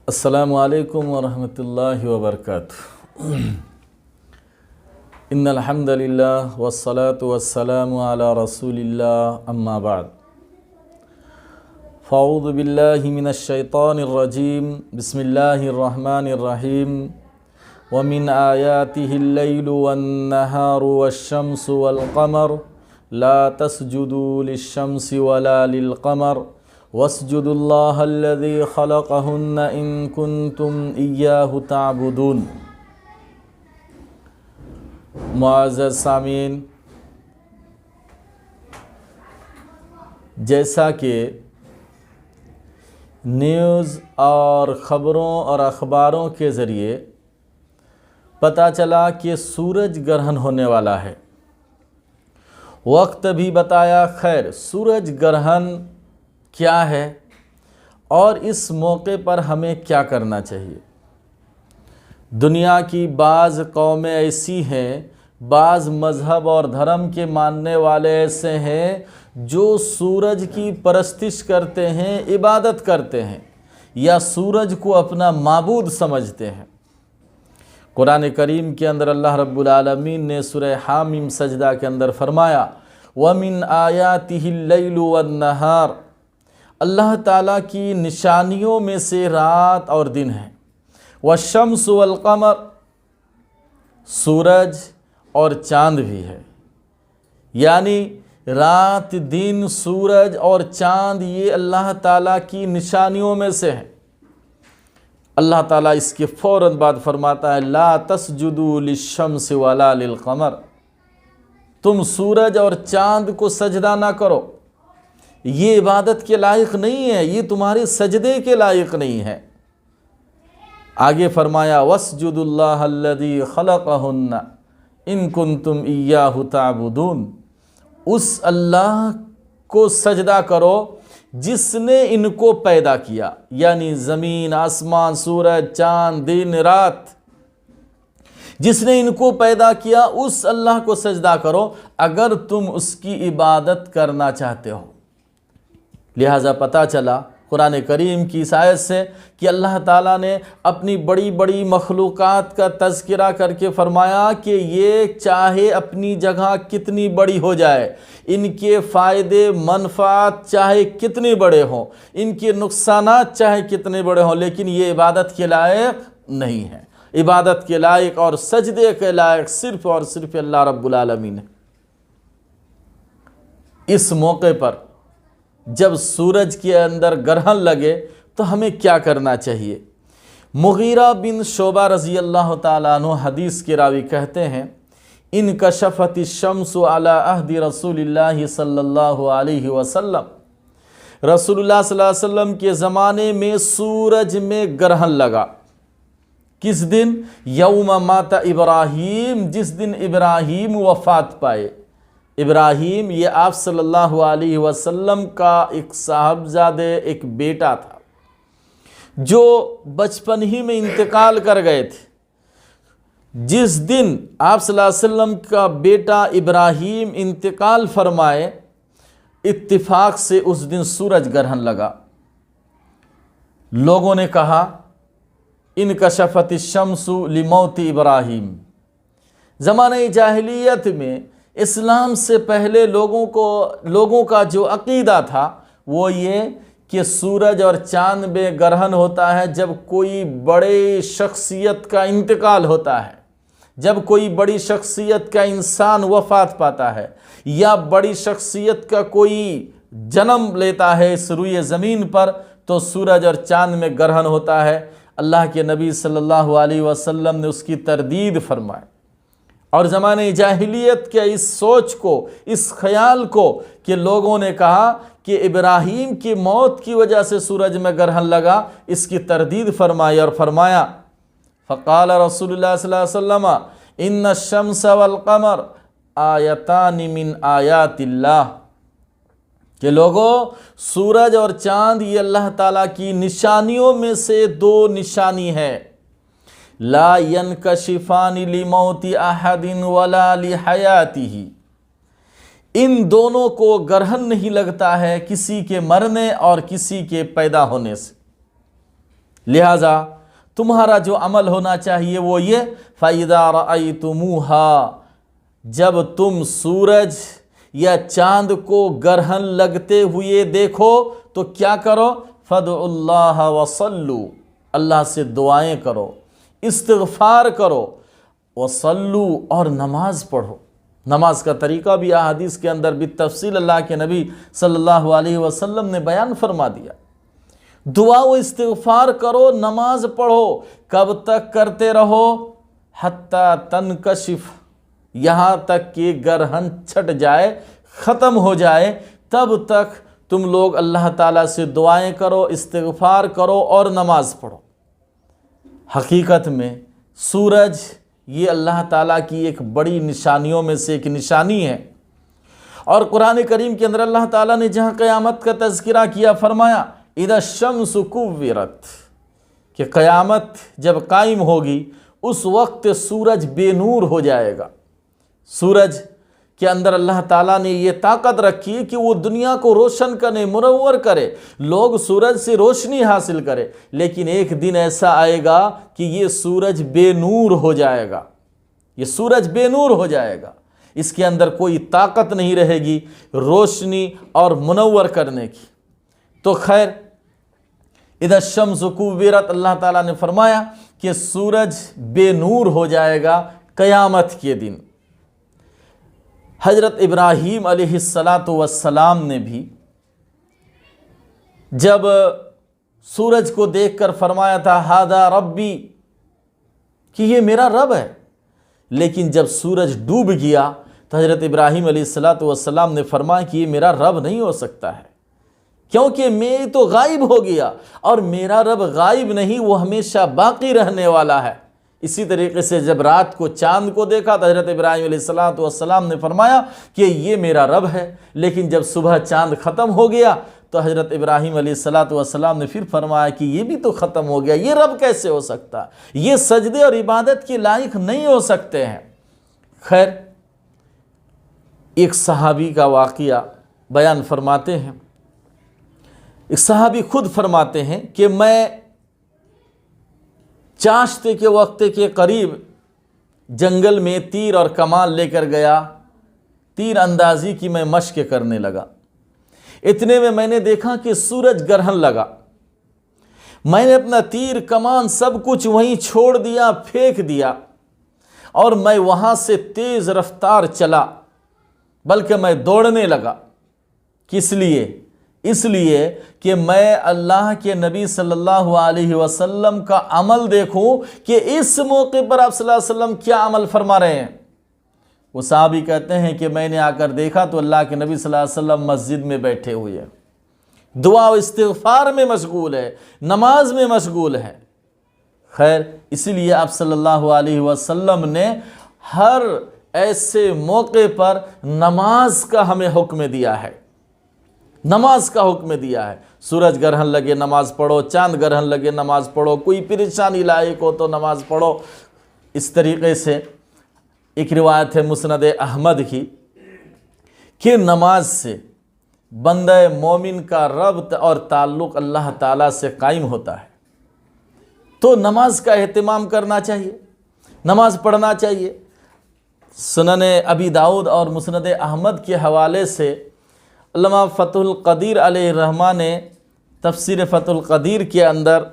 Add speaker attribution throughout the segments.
Speaker 1: السلام علیکم ورحمۃ اللہ وبرکاتہ۔ ان الحمد للہ والصلاة والسلام علی رسول اللہ، اما بعد فاعوذ باللہ من الشیطان الرجیم، بسم اللہ الرحمن الرحیم۔ ومن آیاتہ اللیل والنہار والشمس والقمر لا تسجدوا للشمس ولا للقمر واسجدوا اللہ الذی خلقہن ان کنتم ایاہ تعبدون۔ معزز سامعین، جیسا کہ نیوز اور خبروں اور اخباروں کے ذریعے پتہ چلا کہ سورج گرہن ہونے والا ہے، وقت بھی بتایا۔ خیر، سورج گرہن کیا ہے اور اس موقع پر ہمیں کیا کرنا چاہیے؟ دنیا کی بعض قومیں ایسی ہیں، بعض مذہب اور دھرم کے ماننے والے ایسے ہیں جو سورج کی پرستش کرتے ہیں، عبادت کرتے ہیں، یا سورج کو اپنا معبود سمجھتے ہیں۔ قرآن کریم کے اندر اللہ رب العالمین نے سورہ حامیم سجدہ کے اندر فرمایا، وَمِنْ آیَاتِهِ اللَّيْلُ وَالنَّهَارِ، اللہ تعالیٰ کی نشانیوں میں سے رات اور دن ہے۔ وَالشَّمْسُ وَالْقَمَرِ، سورج اور چاند بھی ہے، یعنی رات، دن، سورج اور چاند یہ اللہ تعالیٰ کی نشانیوں میں سے ہے۔ اللہ تعالیٰ اس کے فوراً بعد فرماتا ہے، لا تسجدوا للشمس ولا للقمر، تم سورج اور چاند کو سجدہ نہ کرو، یہ عبادت کے لائق نہیں ہے، یہ تمہارے سجدے کے لائق نہیں ہے۔ آگے فرمایا، وَاسْجُدُوا اللَّهَ الَّذِي خَلَقَهُنَّ إِن كُنتُمْ إِيَّاهُ تَعْبُدُونَ، اس اللہ کو سجدہ کرو جس نے ان کو پیدا کیا، یعنی زمین، آسمان، سورج، چاند، دن، رات، جس نے ان کو پیدا کیا اس اللہ کو سجدہ کرو اگر تم اس کی عبادت کرنا چاہتے ہو۔ لہٰذا پتہ چلا قرآن کریم کی اس آیت سے کہ اللہ تعالیٰ نے اپنی بڑی بڑی مخلوقات کا تذکرہ کر کے فرمایا کہ یہ چاہے اپنی جگہ کتنی بڑی ہو جائے، ان کے فائدے منفعات چاہے کتنے بڑے ہوں، ان کے نقصانات چاہے کتنے بڑے ہوں، لیکن یہ عبادت کے لائق نہیں ہے۔ عبادت کے لائق اور سجدے کے لائق صرف اور صرف اللہ رب العالمین ہے۔ اس موقع پر جب سورج کے اندر گرہن لگے تو ہمیں کیا کرنا چاہیے؟ مغیرہ بن شعبہ رضی اللہ تعالیٰ عنہ حدیث کے راوی کہتے ہیں، انکشفت الشمس علی عہد رسول اللہ صلی اللہ علیہ وسلم، رسول اللہ صلی اللہ علیہ وسلم کے زمانے میں سورج میں گرہن لگا۔ کس دن؟ یوم مات ابراہیم، جس دن ابراہیم وفات پائے۔ ابراہیم یہ آپ صلی اللہ علیہ وسلم کا ایک صاحبزادے، ایک بیٹا تھا جو بچپن ہی میں انتقال کر گئے تھے۔ جس دن آپ صلی اللہ علیہ وسلم کا بیٹا ابراہیم انتقال فرمائے، اتفاق سے اس دن سورج گرہن لگا۔ لوگوں نے کہا، انکشفت الشمس لموت ابراہیم۔ زمانہ جاہلیت میں اسلام سے پہلے لوگوں کا جو عقیدہ تھا وہ یہ کہ سورج اور چاند میں گرہن ہوتا ہے جب کوئی بڑے شخصیت کا انتقال ہوتا ہے، جب کوئی بڑی شخصیت کا انسان وفات پاتا ہے، یا بڑی شخصیت کا کوئی جنم لیتا ہے اس روئے زمین پر، تو سورج اور چاند میں گرہن ہوتا ہے۔ اللہ کے نبی صلی اللہ علیہ وسلم نے اس کی تردید فرمائی، اور زمانہ جاہلیت کے اس سوچ کو، اس خیال کو کہ لوگوں نے کہا کہ ابراہیم کی موت کی وجہ سے سورج میں گرہن لگا، اس کی تردید فرمائی اور فرمایا، فقال رسول اللہ صلی اللہ علیہ وسلم ان الشمس والقمر آیتان من آیات اللہ، کہ لوگوں سورج اور چاند یہ اللہ تعالیٰ کی نشانیوں میں سے دو نشانی ہے، لا ينکشفان لموت احد ولا لحیاتہ، ان دونوں کو گرہن نہیں لگتا ہے کسی کے مرنے اور کسی کے پیدا ہونے سے، لہذا تمہارا جو عمل ہونا چاہیے وہ یہ فَإِذَا رَأَيْتُمُوهَا، جب تم سورج یا چاند کو گرہن لگتے ہوئے دیکھو تو کیا کرو؟ فَادْعُوا اللَّهَ وَصَلُّوا، اللہ سے دعائیں کرو، استغفار کرو، وصلوا، اور نماز پڑھو۔ نماز کا طریقہ بھی احادیث کے اندر بالتفصیل اللہ کے نبی صلی اللہ علیہ وسلم نے بیان فرما دیا۔ دعا و استغفار کرو، نماز پڑھو، کب تک کرتے رہو؟ حتیٰ تنکشف، یہاں تک کہ گرہن چھٹ جائے، ختم ہو جائے، تب تک تم لوگ اللہ تعالیٰ سے دعائیں کرو، استغفار کرو اور نماز پڑھو۔ حقیقت میں سورج یہ اللہ تعالیٰ کی ایک بڑی نشانیوں میں سے ایک نشانی ہے، اور قرآن کریم کے اندر اللہ تعالیٰ نے جہاں قیامت کا تذکرہ کیا فرمایا اذا الشمس کورت، کہ قیامت جب قائم ہوگی اس وقت سورج بے نور ہو جائے گا۔ سورج کے اندر اللہ تعالیٰ نے یہ طاقت رکھی کہ وہ دنیا کو روشن کرے، منور کرے، لوگ سورج سے روشنی حاصل کرے، لیکن ایک دن ایسا آئے گا کہ یہ سورج بے نور ہو جائے گا، یہ سورج بے نور ہو جائے گا، اس کے اندر کوئی طاقت نہیں رہے گی روشنی اور منور کرنے کی۔ تو خیر، اذا الشمس کورت، اللہ تعالیٰ نے فرمایا کہ سورج بے نور ہو جائے گا قیامت کے دن۔ حضرت ابراہیم علیہ السلام نے بھی جب سورج کو دیکھ کر فرمایا تھا ھذا ربی، کہ یہ میرا رب ہے، لیکن جب سورج ڈوب گیا تو حضرت ابراہیم علیہ السلام نے فرمایا کہ یہ میرا رب نہیں ہو سکتا ہے، کیونکہ میں تو غائب ہو گیا، اور میرا رب غائب نہیں، وہ ہمیشہ باقی رہنے والا ہے۔ اسی طریقے سے جب رات کو چاند کو دیکھا تو حضرت ابراہیم علیہ السلام نے فرمایا کہ یہ میرا رب ہے، لیکن جب صبح چاند ختم ہو گیا تو حضرت ابراہیم علیہ السلام نے پھر فرمایا کہ یہ بھی تو ختم ہو گیا، یہ رب کیسے ہو سکتا، یہ سجدے اور عبادت کے لائق نہیں ہو سکتے ہیں۔ خیر، ایک صحابی کا واقعہ بیان فرماتے ہیں، ایک صحابی خود فرماتے ہیں کہ میں چاشتے کے وقت کے قریب جنگل میں تیر اور کمان لے کر گیا، تیر اندازی کی میں مشق کرنے لگا، اتنے میں نے دیکھا کہ سورج گرہن لگا، میں نے اپنا تیر کمان سب کچھ وہیں چھوڑ دیا، پھینک دیا، اور میں وہاں سے تیز رفتار چلا، بلکہ میں دوڑنے لگا۔ کس لیے؟ اس لیے کہ میں اللہ کے نبی صلی اللہ علیہ وسلم کا عمل دیکھوں کہ اس موقع پر آپ صلی اللہ علیہ وسلم کیا عمل فرما رہے ہیں۔ وہ صحابی کہتے ہیں کہ میں نے آ کر دیکھا تو اللہ کے نبی صلی اللہ علیہ وسلم مسجد میں بیٹھے ہوئے ہیں، دعا و استغفار میں مشغول ہے، نماز میں مشغول ہے۔ خیر، اسی لیے آپ صلی اللہ علیہ وسلم نے ہر ایسے موقع پر نماز کا ہمیں حکم دیا ہے، نماز کا حکم دیا ہے۔ سورج گرہن لگے نماز پڑھو، چاند گرہن لگے نماز پڑھو، کوئی پریشانی لاحق ہو تو نماز پڑھو۔ اس طریقے سے ایک روایت ہے مسند احمد کی کہ نماز سے بندہ مومن کا ربط اور تعلق اللہ تعالیٰ سے قائم ہوتا ہے، تو نماز کا اہتمام کرنا چاہیے، نماز پڑھنا چاہیے۔ سنن ابی داؤد اور مسند احمد کے حوالے سے علامہ فتح القدیر علیہ الرحمہ نے تفسیر فتح القدیر کے اندر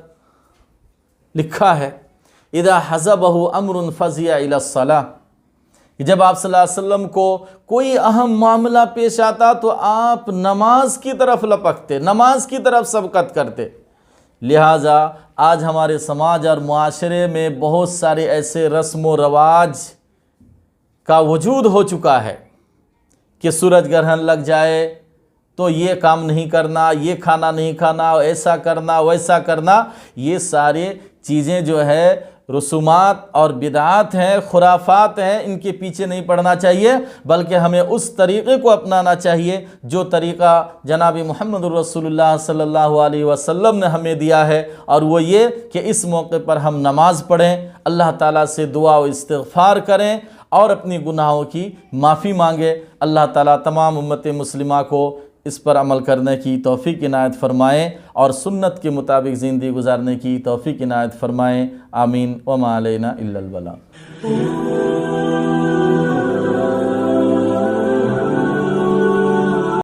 Speaker 1: لکھا ہے اذا حزبہ امر فزع الی الصلاۃ، جب آپ صلی اللہ علیہ وسلم کو کوئی اہم معاملہ پیش آتا تو آپ نماز کی طرف لپکتے، نماز کی طرف سبقت کرتے۔ لہٰذا آج ہمارے سماج اور معاشرے میں بہت سارے ایسے رسم و رواج کا وجود ہو چکا ہے کہ سورج گرہن لگ جائے تو یہ کام نہیں کرنا، یہ کھانا نہیں کھانا، ایسا کرنا ویسا کرنا، یہ سارے چیزیں جو ہے رسومات اور بدعات ہیں، خرافات ہیں، ان کے پیچھے نہیں پڑنا چاہیے، بلکہ ہمیں اس طریقے کو اپنانا چاہیے جو طریقہ جناب محمد رسول اللہ صلی اللہ علیہ وسلم نے ہمیں دیا ہے، اور وہ یہ کہ اس موقع پر ہم نماز پڑھیں، اللہ تعالیٰ سے دعا و استغفار کریں اور اپنی گناہوں کی معافی مانگیں۔ اللہ تعالیٰ تمام امت مسلمہ کو اس پر عمل کرنے کی توفیق عنایت فرمائیں اور سنت کے مطابق زندگی گزارنے کی توفیق عنایت فرمائیں۔ آمین۔ وما علینا الا البلاغ۔